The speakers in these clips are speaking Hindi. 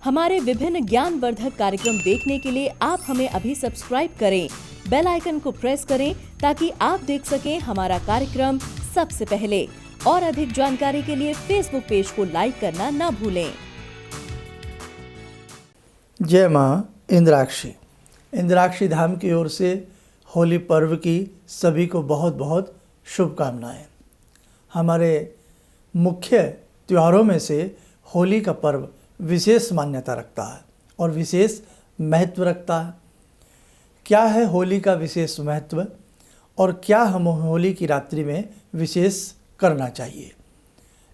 हमारे विभिन्न ज्ञानवर्धक कार्यक्रम देखने के लिए आप हमें अभी सब्सक्राइब करें, बेल आइकन को प्रेस करें ताकि आप देख सकें हमारा कार्यक्रम सबसे पहले। और अधिक जानकारी के लिए फेसबुक पेज को लाइक करना ना भूलें। जय माँ इंद्राक्षी। इंद्राक्षी धाम की ओर से होली पर्व की सभी को बहुत बहुत शुभकामनाएं। हमारे मुख्य त्योहारों में से होली का पर्व विशेष मान्यता रखता है और विशेष महत्व रखता है। क्या है होली का विशेष महत्व और क्या हम होली की रात्रि में विशेष करना चाहिए,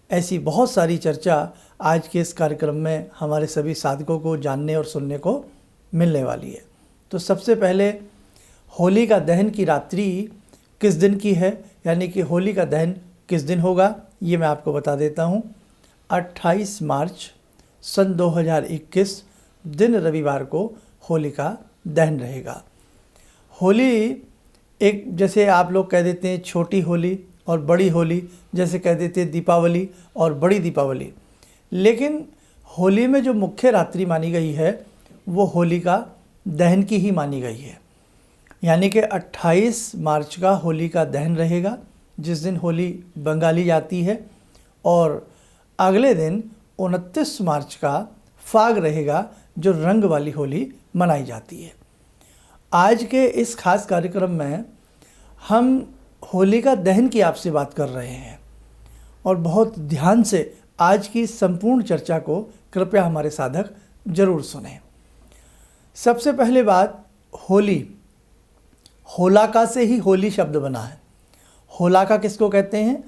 ऐसी बहुत सारी चर्चा आज के इस कार्यक्रम में हमारे सभी साधकों को जानने और सुनने को मिलने वाली है। तो सबसे पहले होली का दहन की रात्रि किस दिन की है, यानी कि होली का दहन किस दिन होगा, ये मैं आपको बता देता हूँ। 28 मार्च सन 2021 दिन रविवार को होली का दहन रहेगा। होली एक, जैसे आप लोग कह देते हैं छोटी होली और बड़ी होली, जैसे कह देते हैं दीपावली और बड़ी दीपावली, लेकिन होली में जो मुख्य रात्रि मानी गई है वो होली का दहन की ही मानी गई है। यानी कि 28 मार्च का होली का दहन रहेगा, जिस दिन होली बंगाली जाती है, और अगले दिन 29 मार्च का फाग रहेगा, जो रंग वाली होली मनाई जाती है। आज के इस खास कार्यक्रम में हम होली का दहन की आपसे बात कर रहे हैं और बहुत ध्यान से आज की संपूर्ण चर्चा को कृपया हमारे साधक जरूर सुनें। सबसे पहले बात, होली, होलाका से ही होली शब्द बना है। होलाका किसको कहते हैं?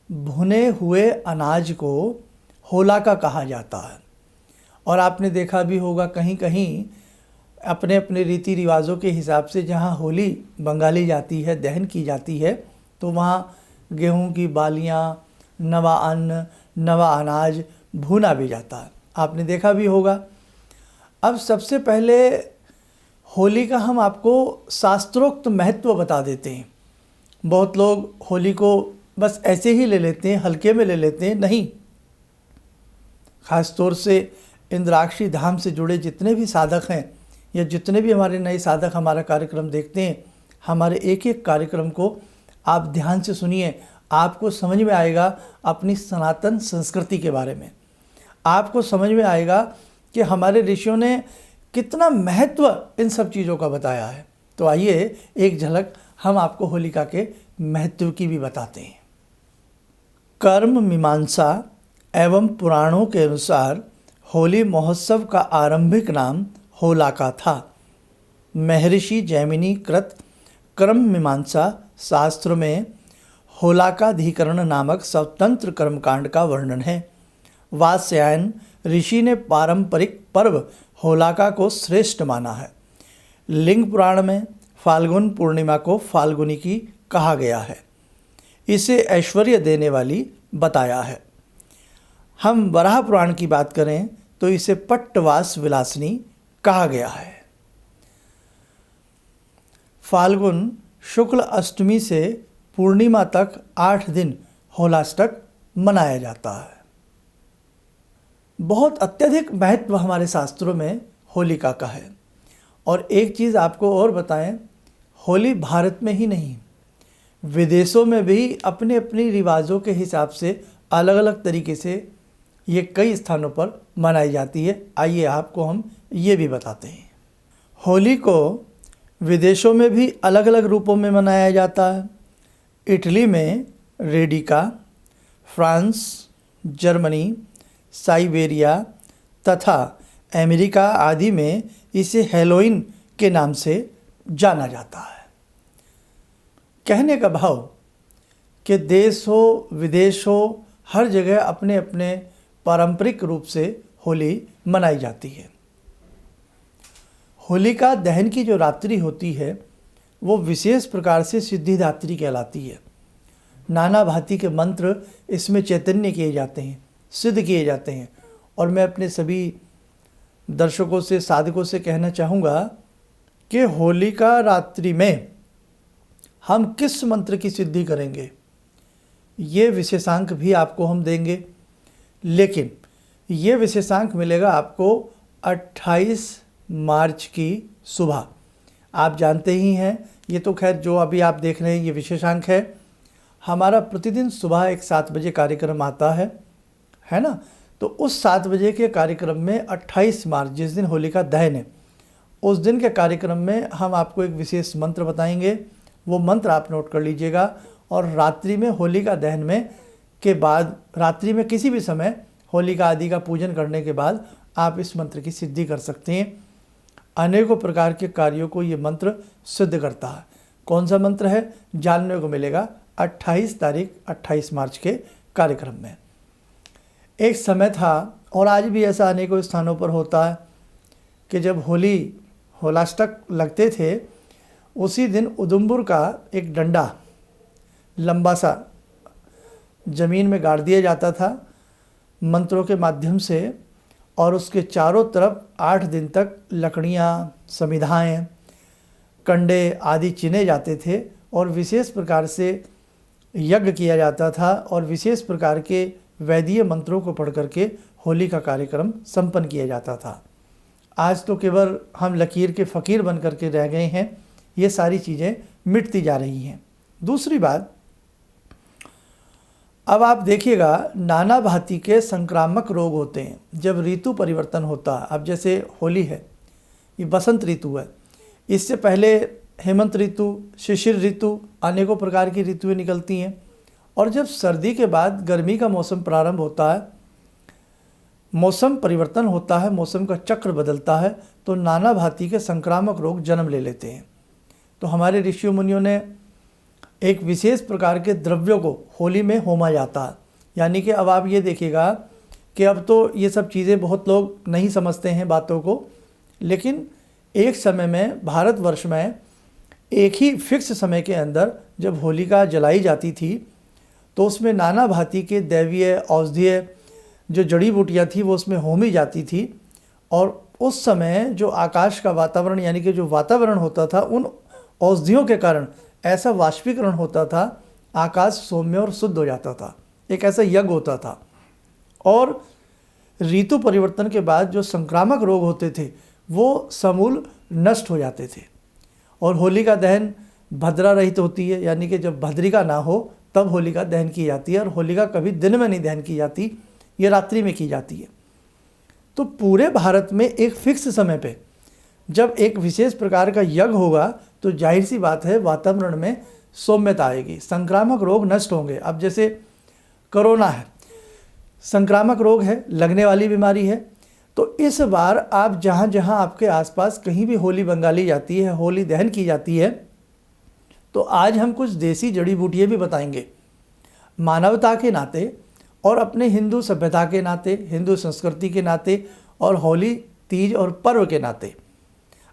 भुने हुए अनाज को होलाका कहा जाता है। और आपने देखा भी होगा कहीं कहीं अपने अपने रीति रिवाजों के हिसाब से जहाँ होली बंगाली जाती है, दहन की जाती है, तो वहाँ गेहूं की बालियाँ, नवा अन्न, नवा अनाज भुना भी जाता है। आपने देखा भी होगा। अब सबसे पहले होली का हम आपको शास्त्रोक्त महत्व बता देते हैं। बहुत लोग होली को बस ऐसे ही ले लेते हैं, हल्के में ले लेते हैं। नहीं, ख़ास तौर से इंद्राक्षी धाम से जुड़े जितने भी साधक हैं या जितने भी हमारे नए साधक हमारा कार्यक्रम देखते हैं, हमारे एक एक कार्यक्रम को आप ध्यान से सुनिए। आपको समझ में आएगा अपनी सनातन संस्कृति के बारे में। आपको समझ में आएगा कि हमारे ऋषियों ने कितना महत्व इन सब चीज़ों का बताया है। तो आइए एक झलक हम आपको होलिका के महत्व की भी बताते हैं। कर्म मीमांसा एवं पुराणों के अनुसार होली महोत्सव का आरंभिक नाम होलाका था। महर्षि जैमिनी कृत कर्म मीमांसा शास्त्र में होलाकाधिकरण नामक स्वतंत्र कर्मकांड का वर्णन है। वात्स्यायन ऋषि ने पारंपरिक पर्व होलाका को श्रेष्ठ माना है। लिंग पुराण में फाल्गुन पूर्णिमा को फाल्गुनी की कहा गया है। इसे ऐश्वर्य देने वाली बताया है। हम वराह पुराण की बात करें तो इसे पट्टवास विलासिनी कहा गया है। फाल्गुन शुक्ल अष्टमी से पूर्णिमा तक 8 दिन होलाष्टक मनाया जाता है। बहुत अत्यधिक महत्व हमारे शास्त्रों में होलिका का है। और एक चीज़ आपको और बताएं, होली भारत में ही नहीं, विदेशों में भी अपने अपने रिवाजों के हिसाब से अलग अलग तरीके से ये कई स्थानों पर मनाई जाती है। आइए आपको हम ये भी बताते हैं। होली को विदेशों में भी अलग अलग रूपों में मनाया जाता है। इटली में रेडिका, फ्रांस, जर्मनी, साइबेरिया तथा अमेरिका आदि में इसे हैलोवीन के नाम से जाना जाता है। कहने का भाव कि देश हो विदेश हो, हर जगह अपने अपने पारंपरिक रूप से होली मनाई जाती है। होलिका दहन की जो रात्रि होती है वो विशेष प्रकार से सिद्धिदात्री कहलाती है। नाना भांति के मंत्र इसमें चैतन्य किए जाते हैं, सिद्ध किए जाते हैं। और मैं अपने सभी दर्शकों से, साधकों से कहना चाहूँगा कि होलिका रात्रि में हम किस मंत्र की सिद्धि करेंगे, ये विशेषांक भी आपको हम देंगे। लेकिन ये विशेषांक मिलेगा आपको 28 मार्च की सुबह। आप जानते ही हैं, ये तो खैर जो अभी आप देख रहे हैं ये विशेषांक है। हमारा प्रतिदिन सुबह एक 7 बजे कार्यक्रम आता है ना। तो उस 7 बजे के कार्यक्रम में 28 मार्च जिस दिन होलिका दहन है, उस दिन के कार्यक्रम में हम आपको एक विशेष मंत्र बताएंगे। वो मंत्र आप नोट कर लीजिएगा। और रात्रि में होलिका दहन में के बाद, रात्रि में किसी भी समय होलिका आदि का पूजन करने के बाद आप इस मंत्र की सिद्धि कर सकते हैं। अनेकों प्रकार के कार्यों को ये मंत्र सिद्ध करता है। कौन सा मंत्र है जानने को मिलेगा 28 मार्च के कार्यक्रम में। एक समय था, और आज भी ऐसा अनेकों स्थानों पर होता है, कि जब होलाष्टक लगते थे, उसी दिन उदुम्बुर का एक डंडा लंबा सा ज़मीन में गाड़ दिया जाता था मंत्रों के माध्यम से, और उसके चारों तरफ 8 दिन तक लकड़ियाँ, समिधाएँ, कंडे आदि चुने जाते थे, और विशेष प्रकार से यज्ञ किया जाता था, और विशेष प्रकार के वैदिक मंत्रों को पढ़ करके होली का कार्यक्रम संपन्न किया जाता था। आज तो केवल हम लकीर के फ़कीर बन करके रह गए हैं। ये सारी चीज़ें मिटती जा रही हैं। दूसरी बात, अब आप देखिएगा नाना भांति के संक्रामक रोग होते हैं जब ऋतु परिवर्तन होता है। अब जैसे होली है, ये बसंत ऋतु है, इससे पहले हेमंत ऋतु, शिशिर ऋतु, अनेकों प्रकार की ऋतुएं निकलती हैं। और जब सर्दी के बाद गर्मी का मौसम प्रारंभ होता है, मौसम परिवर्तन होता है, मौसम का चक्र बदलता है, तो नाना भांति के संक्रामक रोग जन्म ले लेते हैं। तो हमारे ऋषियों मुनियों ने एक विशेष प्रकार के द्रव्यों को होली में होमा जाता है। यानी कि अब आप ये देखिएगा कि अब तो ये सब चीज़ें बहुत लोग नहीं समझते हैं बातों को, लेकिन एक समय में भारतवर्ष में एक ही फिक्स समय के अंदर जब होलिका जलाई जाती थी, तो उसमें नाना भांति के दैवीय औषधीय जो जड़ी बूटियाँ थी वो उसमें होमी जाती थी। और उस समय जो आकाश का वातावरण, यानी कि जो वातावरण होता था, उन औषधियों के कारण ऐसा वाष्पीकरण होता था, आकाश सौम्य और शुद्ध हो जाता था। एक ऐसा यज्ञ होता था। और ऋतु परिवर्तन के बाद जो संक्रामक रोग होते थे वो समूल नष्ट हो जाते थे। और होलिका दहन भद्रा रहित होती है, यानी कि जब भद्रिका ना हो तब होलिका दहन की जाती है। और होलिका कभी दिन में नहीं दहन की जाती, ये रात्रि में की जाती है। तो पूरे भारत में एक फिक्स समय पे जब एक विशेष प्रकार का यज्ञ होगा, तो जाहिर सी बात है वातावरण में सौम्यता आएगी, संक्रामक रोग नष्ट होंगे। अब जैसे कोरोना है, संक्रामक रोग है, लगने वाली बीमारी है। तो इस बार आप जहाँ जहाँ आपके आसपास कहीं भी होली बंगाली जाती है, होली दहन की जाती है, तो आज हम कुछ देसी जड़ी बूटियाँ भी बताएंगे। मानवता के नाते और अपने हिंदू सभ्यता के नाते, हिंदू संस्कृति के नाते, और होली, तीज और पर्व के नाते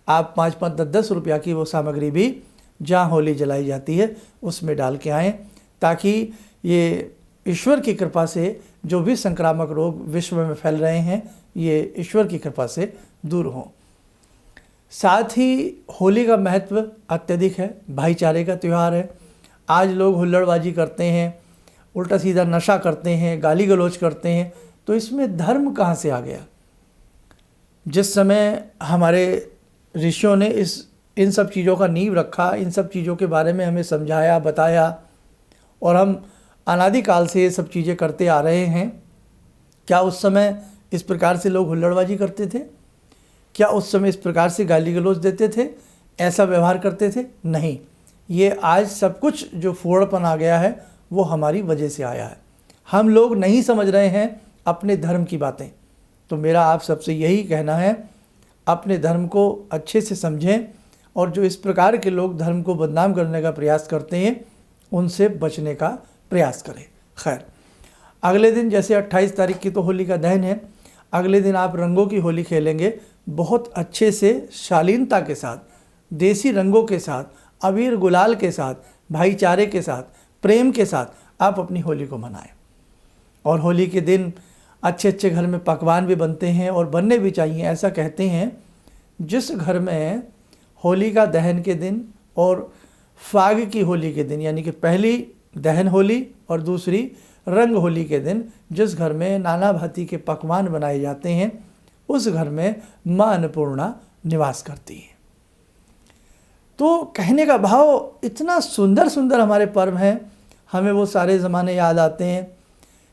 आप 5-5, 10-10 रुपया की वो सामग्री भी जहाँ होली जलाई जाती है उसमें डाल के आएँ, ताकि ये ईश्वर की कृपा से जो भी संक्रामक रोग विश्व में फैल रहे हैं, ये ईश्वर की कृपा से दूर हों। साथ ही होली का महत्व अत्यधिक है, भाईचारे का त्यौहार है। आज लोग हुल्लड़बाजी करते हैं, उल्टा सीधा नशा करते हैं, गाली गलौज करते हैं, तो इसमें धर्म कहाँ से आ गया? जिस समय हमारे ऋषियों ने इन सब चीज़ों का नींव रखा, इन सब चीज़ों के बारे में हमें समझाया, बताया, और हम अनादिकाल से ये सब चीज़ें करते आ रहे हैं। क्या उस समय इस प्रकार से लोग हुल्लड़बाजी करते थे? क्या उस समय इस प्रकार से गाली गलौज देते थे, ऐसा व्यवहार करते थे? नहीं। ये आज सब कुछ जो फूहड़पन आ गया है वो हमारी वजह से आया है। हम लोग नहीं समझ रहे हैं अपने धर्म की बातें। तो मेरा आप सबसे यही कहना है, अपने धर्म को अच्छे से समझें, और जो इस प्रकार के लोग धर्म को बदनाम करने का प्रयास करते हैं उनसे बचने का प्रयास करें। खैर, अगले दिन जैसे 28 तारीख की तो होली का दहन है, अगले दिन आप रंगों की होली खेलेंगे बहुत अच्छे से, शालीनता के साथ, देसी रंगों के साथ, अबीर गुलाल के साथ, भाईचारे के साथ, प्रेम के साथ आप अपनी होली को मनाएं। और होली के दिन अच्छे अच्छे घर में पकवान भी बनते हैं, और बनने भी चाहिए। ऐसा कहते हैं जिस घर में होली का दहन के दिन और फाग की होली के दिन, यानी कि पहली दहन होली और दूसरी रंग होली के दिन जिस घर में नाना भांति के पकवान बनाए जाते हैं, उस घर में माँ अन्नपूर्णा निवास करती है। तो कहने का भाव, इतना सुंदर सुंदर हमारे पर्व हैं, हमें वो सारे ज़माने याद आते हैं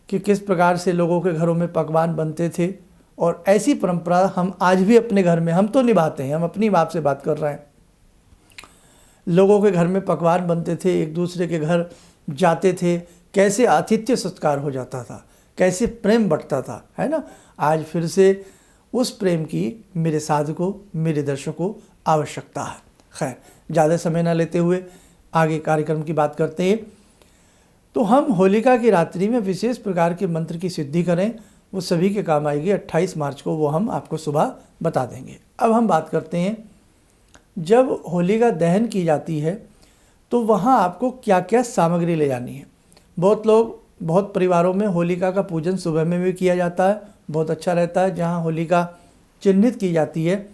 कि किस प्रकार से लोगों के घरों में पकवान बनते थे। और ऐसी परंपरा हम आज भी अपने घर में हम तो निभाते हैं। हम अपनी बात से बात कर रहे हैं। लोगों के घर में पकवान बनते थे, एक दूसरे के घर जाते थे, कैसे आतिथ्य सत्कार हो जाता था, कैसे प्रेम बढ़ता था, है ना। आज फिर से उस प्रेम की मेरे साधकों, मेरे दर्शकों आवश्यकता है। खैर, ज़्यादा समय ना लेते हुए आगे कार्यक्रम की बात करते हैं। तो हम होलिका की रात्रि में विशेष प्रकार के मंत्र की सिद्धि करें, वो सभी के काम आएगी। 28 मार्च को वो हम आपको सुबह बता देंगे। अब हम बात करते हैं, जब होलिका दहन की जाती है तो वहाँ आपको क्या क्या सामग्री ले जानी है। बहुत परिवारों में होलिका का पूजन सुबह में भी किया जाता है, बहुत अच्छा रहता है। जहाँ होलिका चिन्हित की जाती है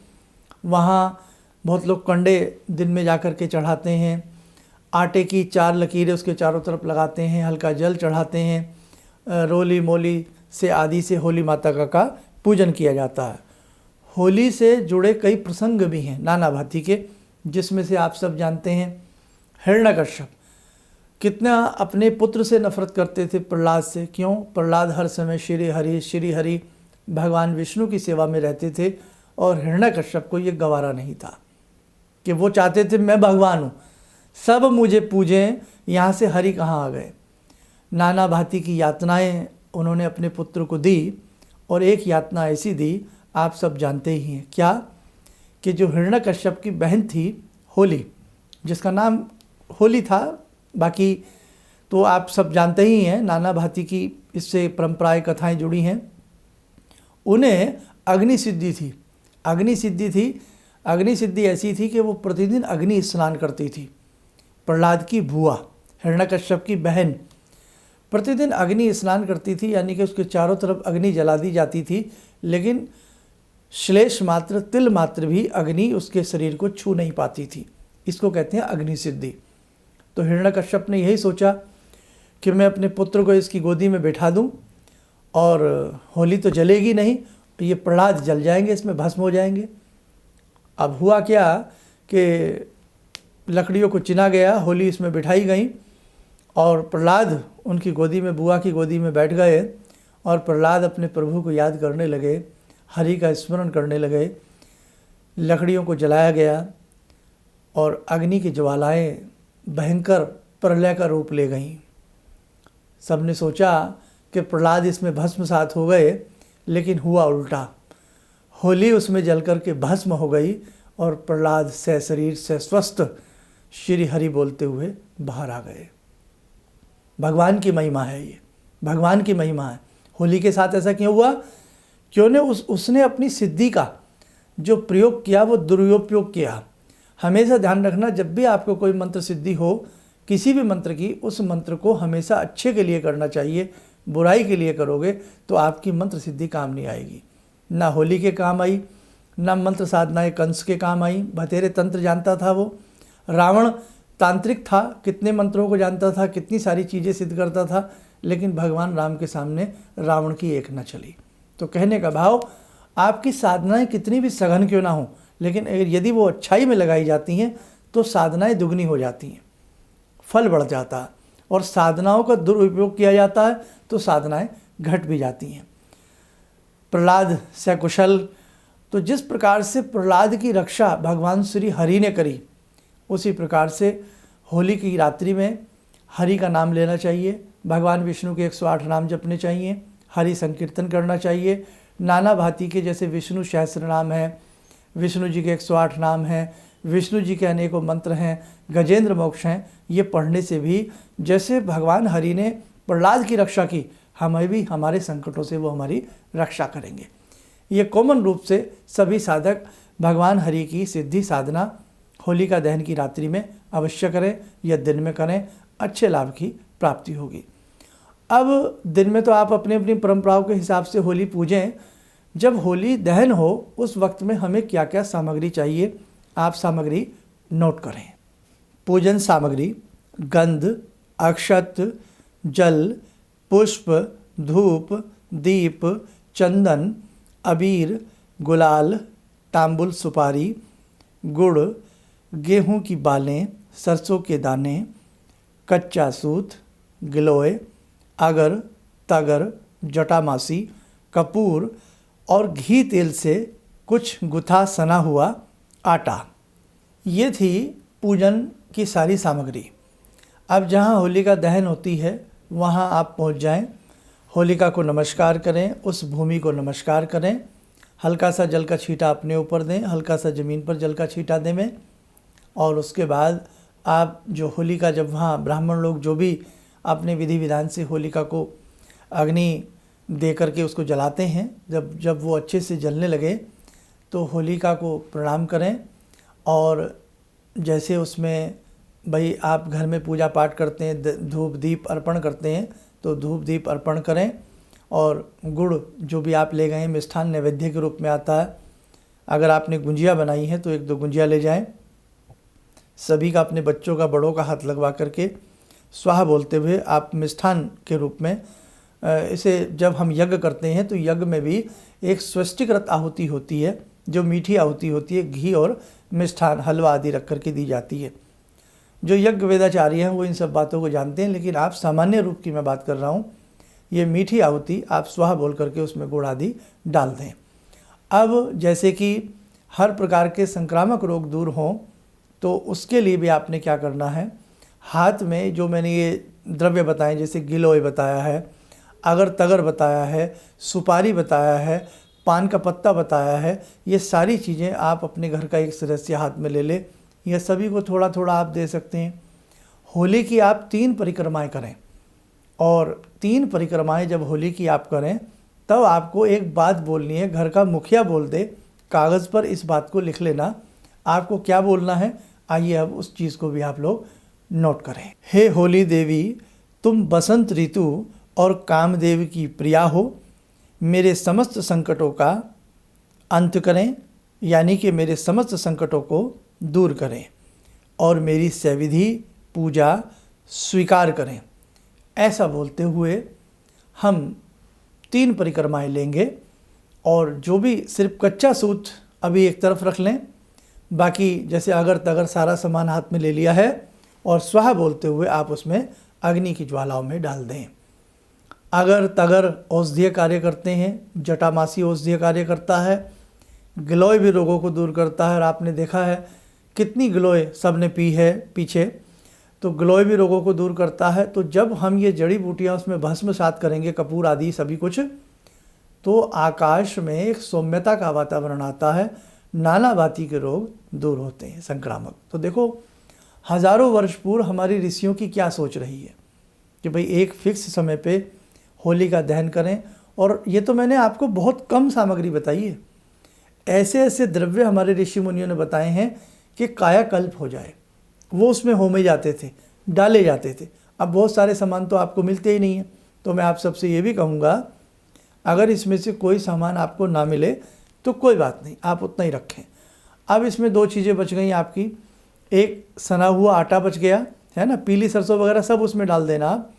वहाँ बहुत लोग कंडे दिन में जा कर के चढ़ाते हैं, आटे की 4 लकीरें उसके चारों तरफ लगाते हैं, हल्का जल चढ़ाते हैं, रोली मोली से आदि से होली माता का पूजन किया जाता है। होली से जुड़े कई प्रसंग भी हैं नाना भांति के, जिसमें से आप सब जानते हैं हिरण्यकश्यप कितना अपने पुत्र से नफरत करते थे, प्रहलाद से। क्यों? प्रहलाद हर समय श्री हरि भगवान विष्णु की सेवा में रहते थे और हिरण्यकश्यप को ये गवारा नहीं था कि वो चाहते थे मैं भगवान हूँ, सब मुझे पूजें, यहाँ से हरि कहाँ आ गए। नाना भांति की यातनाएं उन्होंने अपने पुत्र को दी और एक यातना ऐसी दी, आप सब जानते ही हैं क्या, कि जो हिरण्यकश्यप की बहन थी होली, जिसका नाम होली था, बाकी तो आप सब जानते ही हैं, नाना भांति की इससे परंपराएं कथाएं जुड़ी हैं। उन्हें अग्नि सिद्धि थी। अग्नि सिद्धि ऐसी थी कि वो प्रतिदिन अग्नि स्नान करती थी। प्रहलाद की बुआ, हिरण्यकश्यप की बहन, प्रतिदिन अग्नि स्नान करती थी, यानी कि उसके चारों तरफ अग्नि जला दी जाती थी, लेकिन श्लेष मात्र, तिल मात्र भी अग्नि उसके शरीर को छू नहीं पाती थी। इसको कहते हैं अग्नि सिद्धि। तो हिरण्यकश्यप ने यही सोचा कि मैं अपने पुत्र को इसकी गोदी में बैठा दूं और होली तो जलेगी नहीं, ये प्रहलाद जल जाएंगे, इसमें भस्म हो जाएंगे। अब हुआ क्या कि लकड़ियों को चिना गया, होली इसमें बिठाई गई और प्रहलाद उनकी गोदी में, बुआ की गोदी में बैठ गए और प्रहलाद अपने प्रभु को याद करने लगे, हरि का स्मरण करने लगे। लकड़ियों को जलाया गया और अग्नि की ज्वालाएं भयंकर प्रलय का रूप ले गईं। सबने सोचा कि प्रहलाद इसमें भस्मसात हो गए, लेकिन हुआ उल्टा। होली उसमें जल कर के भस्म हो गई और प्रहलाद से शरीर से स्वस्थ श्री हरि बोलते हुए बाहर आ गए। भगवान की महिमा है ये, भगवान की महिमा है। होली के साथ ऐसा क्यों हुआ? क्यों ने उसने अपनी सिद्धि का जो प्रयोग किया वो दुरुपयोग किया। हमेशा ध्यान रखना, जब भी आपको कोई मंत्र सिद्धि हो किसी भी मंत्र की, उस मंत्र को हमेशा अच्छे के लिए करना चाहिए। बुराई के लिए करोगे तो आपकी मंत्र सिद्धि काम नहीं आएगी। ना होली के काम आई, ना मंत्र साधनाएं कंस के काम आई। बतेरे तंत्र जानता था वो। रावण तांत्रिक था, कितने मंत्रों को जानता था, कितनी सारी चीज़ें सिद्ध करता था, लेकिन भगवान राम के सामने रावण की एक न चली। तो कहने का भाव, आपकी साधनाएं कितनी भी सघन क्यों ना हो, लेकिन यदि वो अच्छाई में लगाई जाती हैं तो साधनाएं दुगनी हो जाती हैं, फल बढ़ जाता है। और साधनाओं का दुरुपयोग किया जाता है तो साधनाएं घट भी जाती हैं। प्रहलाद सकुशल, तो जिस प्रकार से प्रहलाद की रक्षा भगवान श्री हरि ने करी, उसी प्रकार से होली की रात्रि में हरि का नाम लेना चाहिए, भगवान विष्णु के 108 नाम जपने चाहिए, हरि संकीर्तन करना चाहिए। नाना भांति के जैसे विष्णु सहस्त्र नाम है, विष्णु जी के 108 नाम हैं, विष्णु जी के अनेकों मंत्र हैं, गजेंद्र मोक्ष हैं। ये पढ़ने से भी जैसे भगवान हरि ने प्रहलाद की रक्षा की, हमें भी हमारे संकटों से वो हमारी रक्षा करेंगे। ये कॉमन रूप से सभी साधक भगवान हरि की सिद्धि साधना होलिका दहन की रात्रि में अवश्य करें या दिन में करें, अच्छे लाभ की प्राप्ति होगी। अब दिन में तो आप अपनी अपनी परंपराओं के हिसाब से होली पूजें। जब होली दहन हो उस वक्त में हमें क्या क्या सामग्री चाहिए, आप सामग्री नोट करें। पूजन सामग्री: गंध, अक्षत, जल, पुष्प, धूप, दीप, चंदन, अबीर, गुलाल, तांबुल सुपारी, गुड़, गेहूं की बालें, सरसों के दाने, कच्चा सूत, गिलोय, अगर, तगर, जटामासी, कपूर और घी तेल से कुछ गुथा सना हुआ आटा। ये थी पूजन की सारी सामग्री। अब जहाँ होलिका दहन होती है वहाँ आप पहुँच जाएं, होलिका को नमस्कार करें, उस भूमि को नमस्कार करें, हल्का सा जल का छींटा अपने ऊपर दें, हल्का सा ज़मीन पर जल का छींटा दें और उसके बाद आप जो होलिका, जब वहाँ ब्राह्मण लोग जो भी अपने विधि विधान से होलिका को अग्नि दे करके उसको जलाते हैं, जब वो अच्छे से जलने लगे तो होलिका को प्रणाम करें। और जैसे उसमें भाई आप घर में पूजा पाठ करते हैं, धूप दीप अर्पण करते हैं, तो धूप दीप अर्पण करें। और गुड़ जो भी आप ले गए हैं मिष्ठान नैवेद्य के रूप में आता है, अगर आपने गुंजिया बनाई है तो 1-2 गुंजिया ले जाएं। सभी का, अपने बच्चों का, बड़ों का हाथ लगवा करके स्वाहा बोलते हुए आप मिष्ठान के रूप में इसे, जब हम यज्ञ करते हैं तो यज्ञ में भी एक स्वस्तिकृत आहुति होती है, जो मीठी आहुति होती है, घी और मिष्ठान हलवा आदि रख करके दी जाती है। जो यज्ञ वेदाचार्य हैं वो इन सब बातों को जानते हैं, लेकिन आप सामान्य रूप की मैं बात कर रहा हूँ। ये मीठी आहुति आप स्वाहा बोल करके उसमें गुड़ आदि डाल दें। अब जैसे कि हर प्रकार के संक्रामक रोग दूर हों तो उसके लिए भी आपने क्या करना है, हाथ में जो मैंने ये द्रव्य बताए, जैसे गिलोय बताया है, अगर तगर बताया है, सुपारी बताया है, पान का पत्ता बताया है, ये सारी चीज़ें आप अपने घर का एक सदस्य हाथ में ले ले, यह सभी को थोड़ा थोड़ा आप दे सकते हैं। होली की आप 3 परिक्रमाएं करें और 3 परिक्रमाएं जब होली की आप करें तब आपको एक बात बोलनी है, घर का मुखिया बोल दे, कागज़ पर इस बात को लिख लेना। आपको क्या बोलना है, आइए अब उस चीज़ को भी आप लोग नोट करें। हे होली देवी, तुम बसंत ऋतु और कामदेव की प्रिया हो, मेरे समस्त संकटों का अंत करें, यानी कि मेरे समस्त संकटों को दूर करें और मेरी सविधि पूजा स्वीकार करें। ऐसा बोलते हुए हम 3 परिक्रमाएं लेंगे और जो भी सिर्फ कच्चा सूत अभी एक तरफ रख लें, बाकी जैसे अगर तगर सारा सामान हाथ में ले लिया है और स्वाहा बोलते हुए आप उसमें अग्नि की ज्वालाओं में डाल दें। अगर तगर औषधीय कार्य करते हैं, जटामासी औषधीय कार्य करता है, गिलोय भी रोगों को दूर करता है। और आपने देखा है कितनी गिलोय सब ने पी है पीछे, तो गिलोय भी रोगों को दूर करता है। तो जब हम ये जड़ी बूटियाँ उसमें भस्मसात करेंगे, कपूर आदि सभी कुछ, तो आकाश में एक सौम्यता का वातावरण आता है, नाना भांति के रोग दूर होते हैं संक्रामक। तो देखो हज़ारों वर्ष पूर्व हमारी ऋषियों की क्या सोच रही है कि भाई एक फिक्स समय पे होली का दहन करें। और ये तो मैंने आपको बहुत कम सामग्री बताई है, ऐसे ऐसे द्रव्य हमारे ऋषि मुनियों ने बताए हैं कि कायाकल्प हो जाए, वो उसमें होमे जाते थे, डाले जाते थे। अब बहुत सारे सामान तो आपको मिलते ही नहीं है, तो मैं आप सबसे ये भी कहूँगा अगर इसमें से कोई सामान आपको ना मिले तो कोई बात नहीं, आप उतना ही रखें। अब इसमें 2 चीज़ें बच गई आपकी, एक सना हुआ आटा बच गया है ना, पीली सरसों वगैरह सब उसमें डाल देना आप।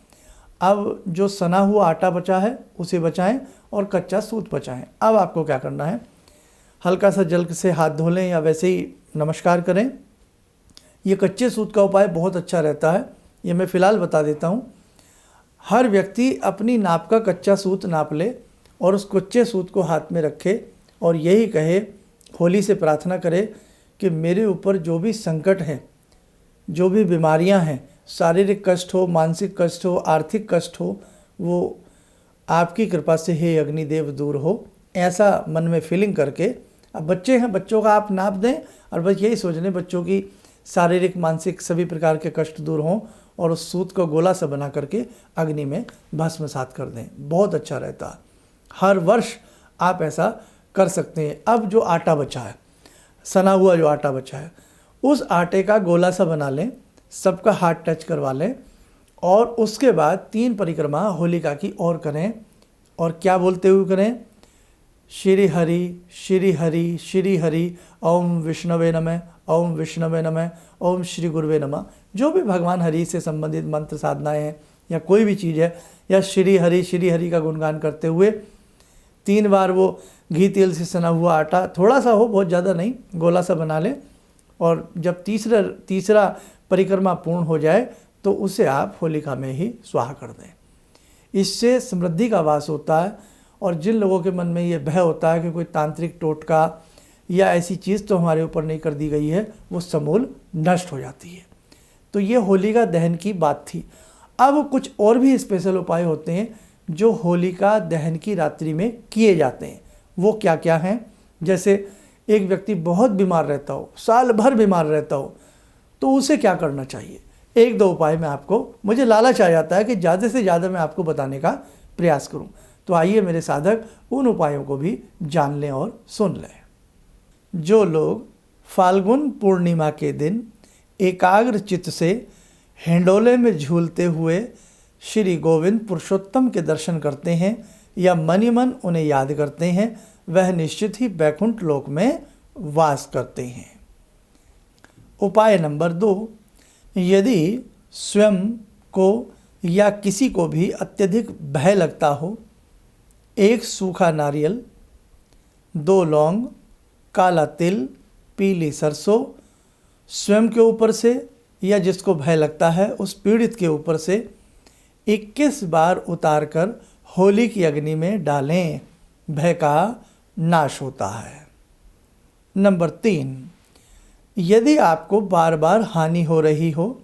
अब जो सना हुआ आटा बचा है उसे बचाएं और कच्चा सूत बचाएं। अब आपको क्या करना है, हल्का सा जल से हाथ धो लें या वैसे ही नमस्कार करें। ये कच्चे सूत का उपाय बहुत अच्छा रहता है, ये मैं फ़िलहाल बता देता हूँ। हर व्यक्ति अपनी नाप का कच्चा सूत नाप ले और उस कच्चे सूत को हाथ में रखे और यही कहे, होली से प्रार्थना करे कि मेरे ऊपर जो भी संकट हैं, जो भी बीमारियां हैं, शारीरिक कष्ट हो, मानसिक कष्ट हो, आर्थिक कष्ट हो, वो आपकी कृपा से हे अग्निदेव दूर हो। ऐसा मन में फीलिंग करके, अब बच्चे हैं, बच्चों का आप नाप दें और बस यही सोच लें बच्चों की शारीरिक मानसिक सभी प्रकार के कष्ट दूर हों और उस सूत को गोला सा बना करके अग्नि में भस्मसात कर दें, बहुत अच्छा रहता है। हर वर्ष आप ऐसा कर सकते हैं। अब जो आटा बचा है, सना हुआ जो आटा बचा है, उस आटे का गोला सा बना लें, सबका हाथ टच करवा लें और उसके बाद 3 परिक्रमा होलिका की और करें। और क्या बोलते हुए करें, श्री हरि श्री हरि श्री हरि, ओम विष्णवे नमः, ओम विष्णवे नमः, ओम श्री गुरुवे नमः। जो भी भगवान हरि से संबंधित मंत्र साधनाएं हैं या कोई भी चीज़ है, या श्री हरि का गुणगान करते हुए 3 बार वो घी तेल से सना हुआ आटा, थोड़ा सा हो, बहुत ज़्यादा नहीं, गोला सा बना लें, और जब तीसरा परिक्रमा पूर्ण हो जाए तो उसे आप होलिका में ही स्वाहा कर दें। इससे समृद्धि का वास होता है, और जिन लोगों के मन में ये भय होता है कि कोई तांत्रिक टोटका या ऐसी चीज़ तो हमारे ऊपर नहीं कर दी गई है, वो समूल नष्ट हो जाती है। तो ये होलिका दहन की बात थी। अब कुछ और भी स्पेशल उपाय होते हैं जो होलिका दहन की रात्रि में किए जाते हैं। वो क्या क्या हैं? जैसे एक व्यक्ति बहुत बीमार रहता हो, साल भर बीमार रहता हो, तो उसे क्या करना चाहिए? 1-2 उपाय मैं आपको, मुझे लालच आ जाता है कि ज़्यादा से ज़्यादा मैं आपको बताने का प्रयास करूं। तो आइए मेरे साधक उन उपायों को भी जान लें और सुन लें। जो लोग फाल्गुन पूर्णिमा के दिन एकाग्र चित्त से हिंडोले में झूलते हुए श्री गोविंद पुरुषोत्तम के दर्शन करते हैं या मन ही मन उन्हें याद करते हैं, वह निश्चित ही वैकुंठ लोक में वास करते हैं। उपाय नंबर 2, यदि स्वयं को या किसी को भी अत्यधिक भय लगता हो, 1 सूखा नारियल, 2 लौंग, काला तिल, पीली सरसों स्वयं के ऊपर से या जिसको भय लगता है उस पीड़ित के ऊपर से 21 बार उतारकर होली की अग्नि में डालें, भय का नाश होता है। नंबर 3, यदि आपको बार बार हानि हो रही हो,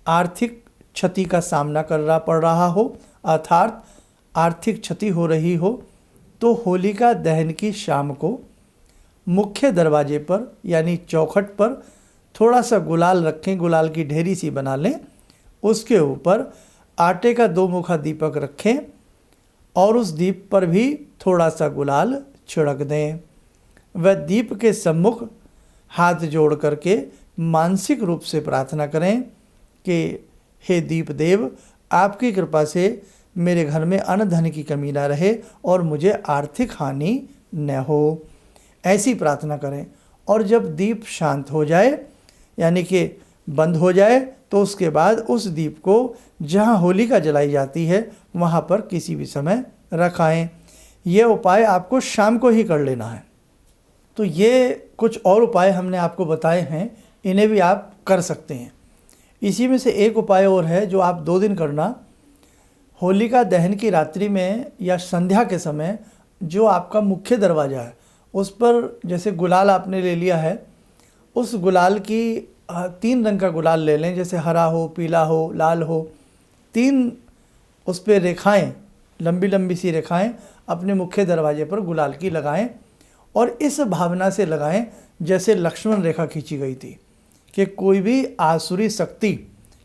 आर्थिक क्षति का सामना करना पड़ रहा हो, अर्थात आर्थिक क्षति हो रही हो, तो होलिका दहन की शाम को मुख्य दरवाजे पर यानी चौखट पर थोड़ा सा गुलाल रखें, गुलाल की ढेरी सी बना लें, उसके ऊपर आटे का 2 मुखा दीपक रखें और उस दीप पर भी थोड़ा सा गुलाल छिड़क दें। वह दीप के सम्मुख हाथ जोड़ करके मानसिक रूप से प्रार्थना करें कि हे दीप देव, आपकी कृपा से मेरे घर में अन्न धन की कमी ना रहे और मुझे आर्थिक हानि न हो, ऐसी प्रार्थना करें। और जब दीप शांत हो जाए यानी कि बंद हो जाए, तो उसके बाद उस दीप को जहाँ होलिका जलाई जाती है वहाँ पर किसी भी समय रखाएं। ये उपाय आपको शाम को ही कर लेना है। तो ये कुछ और उपाय हमने आपको बताए हैं, इन्हें भी आप कर सकते हैं। इसी में से एक उपाय और है जो आप 2 दिन करना। होलिका दहन की रात्रि में या संध्या के समय जो आपका मुख्य दरवाज़ा है उस पर जैसे गुलाल आपने ले लिया है, उस गुलाल की 3 रंग का गुलाल ले लें, जैसे हरा हो, पीला हो, लाल हो, 3 उस पर रेखाएँ, लंबी लंबी सी रेखाएँ अपने मुख्य दरवाजे पर गुलाल की लगाएं और इस भावना से लगाएं जैसे लक्ष्मण रेखा खींची गई थी कि कोई भी आसुरी शक्ति,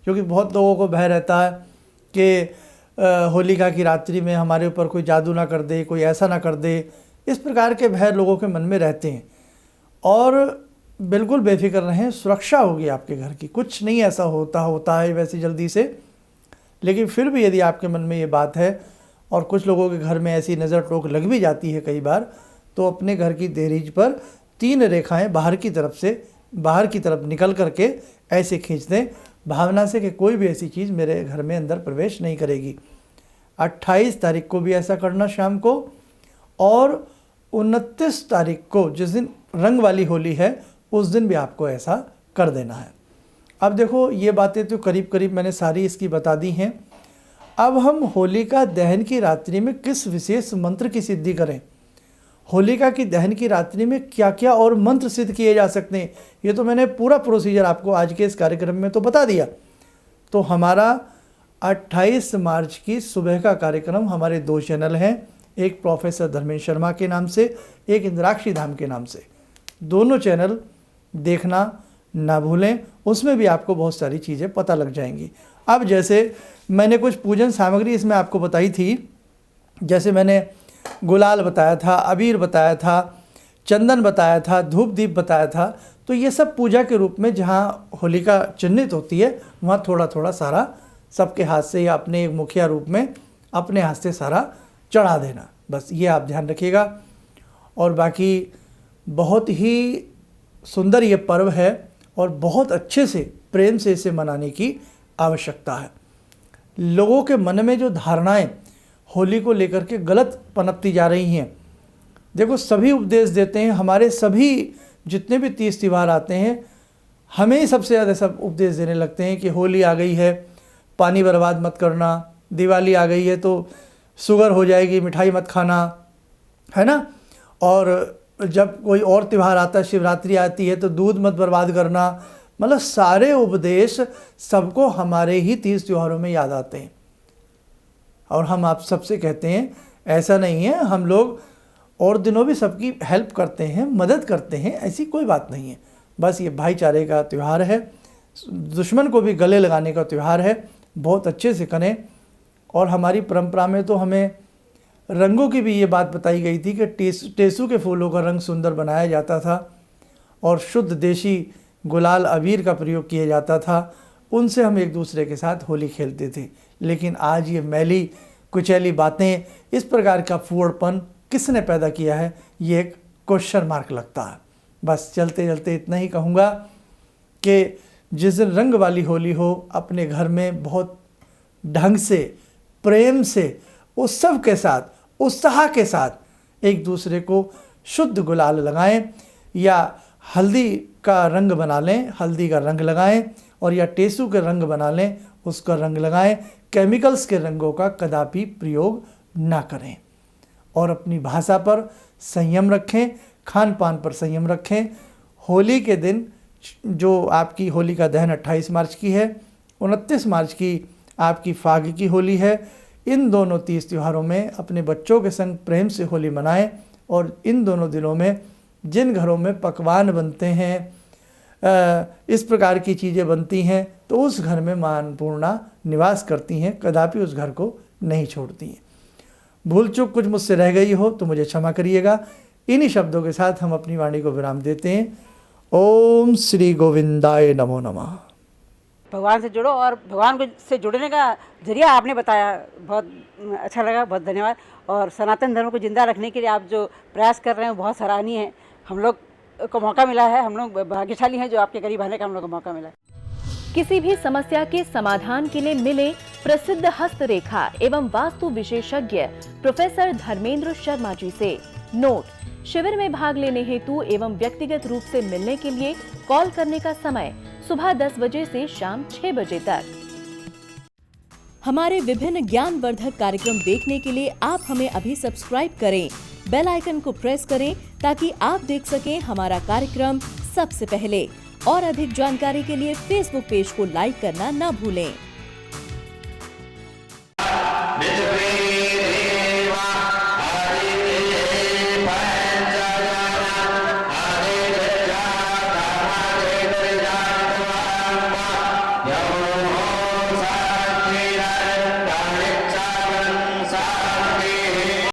क्योंकि बहुत लोगों को भय रहता है कि होलिका की रात्रि में हमारे ऊपर कोई जादू ना कर दे, कोई ऐसा ना कर दे, इस प्रकार के भय लोगों के मन में रहते हैं। और बिल्कुल बेफिक्र रहें, सुरक्षा होगी आपके घर की, कुछ नहीं ऐसा होता है वैसे जल्दी से। लेकिन फिर भी यदि आपके मन में ये बात है और कुछ लोगों के घर में ऐसी नज़र टोक लग भी जाती है कई बार, तो अपने घर की दहलीज पर 3 रेखाएं बाहर की तरफ निकल करके ऐसे खींच दें, भावना से कि कोई भी ऐसी चीज़ मेरे घर में अंदर प्रवेश नहीं करेगी। 28 तारीख को भी ऐसा करना शाम को, और 29 तारीख को जिस दिन रंग वाली होली है उस दिन भी आपको ऐसा कर देना है। अब देखो, ये बातें तो करीब करीब मैंने सारी इसकी बता दी हैं। अब हम होलिका दहन की रात्रि में किस विशेष मंत्र की सिद्धि करें, होलिका की दहन की रात्रि में क्या क्या और मंत्र सिद्ध किए जा सकते हैं, ये तो मैंने पूरा प्रोसीजर आपको आज के इस कार्यक्रम में तो बता दिया। तो हमारा 28 मार्च की सुबह का कार्यक्रम हमारे 2 चैनल हैं, एक प्रोफेसर धर्मेंद्र शर्मा के नाम से, एक इंद्राक्षी धाम के नाम से। दोनों चैनल देखना ना भूलें, उसमें भी आपको बहुत सारी चीज़ें पता लग जाएंगी। अब जैसे मैंने कुछ पूजन सामग्री इसमें आपको बताई थी, जैसे मैंने गुलाल बताया था, अबीर बताया था, चंदन बताया था, धूप दीप बताया था, तो ये सब पूजा के रूप में जहाँ होलिका चिन्हित होती है वहाँ थोड़ा थोड़ा सारा सबके हाथ से या अपने एक मुखिया रूप में अपने हाथ से सारा चढ़ा देना, बस ये आप ध्यान रखिएगा। और बाकी बहुत ही सुंदर ये पर्व है और बहुत अच्छे से प्रेम से इसे मनाने की आवश्यकता है। लोगों के मन में जो धारणाएं होली को लेकर के गलत पनपती जा रही हैं देखो सभी उपदेश देते हैं, हमारे सभी जितने भी 30 त्यौहार आते हैं हमें ही सबसे ज़्यादा सब उपदेश देने लगते हैं कि होली आ गई है, पानी बर्बाद मत करना, दिवाली आ गई है तो शुगर हो जाएगी, मिठाई मत खाना, है ना। और जब कोई और त्यौहार आता है, शिवरात्रि आती है तो दूध मत बर्बाद करना। मतलब सारे उपदेश सबको हमारे ही 30 त्योहारों में याद आते हैं। और हम आप सबसे कहते हैं ऐसा नहीं है, हम लोग और दिनों भी सबकी हेल्प करते हैं, मदद करते हैं, ऐसी कोई बात नहीं है। बस ये भाईचारे का त्यौहार है, दुश्मन को भी गले लगाने का त्यौहार है, बहुत अच्छे से करें। और हमारी परंपरा में तो हमें रंगों की भी ये बात बताई गई थी कि टेसू के फूलों का रंग सुंदर बनाया जाता था और शुद्ध देशी गुलाल अबीर का प्रयोग किया जाता था, उनसे हम एक दूसरे के साथ होली खेलते थे। लेकिन आज ये मैली कुचैली बातें, इस प्रकार का फूहड़पन किसने पैदा किया है, ये एक क्वेश्चन मार्क लगता है। बस चलते चलते इतना ही कहूँगा कि जिस दिन रंग वाली होली हो, अपने घर में बहुत ढंग से, प्रेम से, उत्सव के साथ, उत्साह के साथ एक दूसरे को शुद्ध गुलाल लगाएं, या हल्दी का रंग बना लें, हल्दी का रंग लगाएं, और या टेसू के रंग बना लें, उसका रंग लगाएं। केमिकल्स के रंगों का कदापि प्रयोग ना करें। और अपनी भाषा पर संयम रखें, खान पान पर संयम रखें। होली के दिन, जो आपकी होली का दहन 28 मार्च की है, 29 मार्च की आपकी फाग की होली है। इन दोनों 30 त्योहारों में अपने बच्चों के संग प्रेम से होली मनाएं। और इन दोनों दिनों में जिन घरों में पकवान बनते हैं, इस प्रकार की चीज़ें बनती हैं, तो उस घर में माँ अन्नपूर्णा निवास करती हैं, कदापि उस घर को नहीं छोड़ती हैं। भूल चूक कुछ मुझसे रह गई हो तो मुझे क्षमा करिएगा। इन्हीं शब्दों के साथ हम अपनी वाणी को विराम देते हैं। ओम श्री गोविंदाय नमो नमः। भगवान से जुड़ो, और भगवान को से जुड़ने का जरिया आपने बताया, बहुत अच्छा लगा, बहुत धन्यवाद। और सनातन धर्म को जिंदा रखने के लिए आप जो प्रयास कर रहे हैं वो बहुत सराहनीय है। हम लोग को मौका मिला है, हम लोग भाग्यशाली हैं जो आपके करीब आने का हम लोग को मौका मिला है। किसी भी समस्या के समाधान के लिए मिले प्रसिद्ध हस्तरेखा एवं वास्तु विशेषज्ञ प्रोफेसर धर्मेंद्र शर्मा जी से। नोट: शिविर में भाग लेने हेतु एवं व्यक्तिगत रूप से मिलने के लिए कॉल करने का समय सुबह 10 बजे से शाम 6 बजे तक। हमारे विभिन्न ज्ञानवर्धक कार्यक्रम देखने के लिए आप हमें अभी सब्सक्राइब करें, बेल आइकन को प्रेस करें ताकि आप देख सकें हमारा कार्यक्रम सबसे पहले। और अधिक जानकारी के लिए फेसबुक पेज को लाइक करना न भूलें।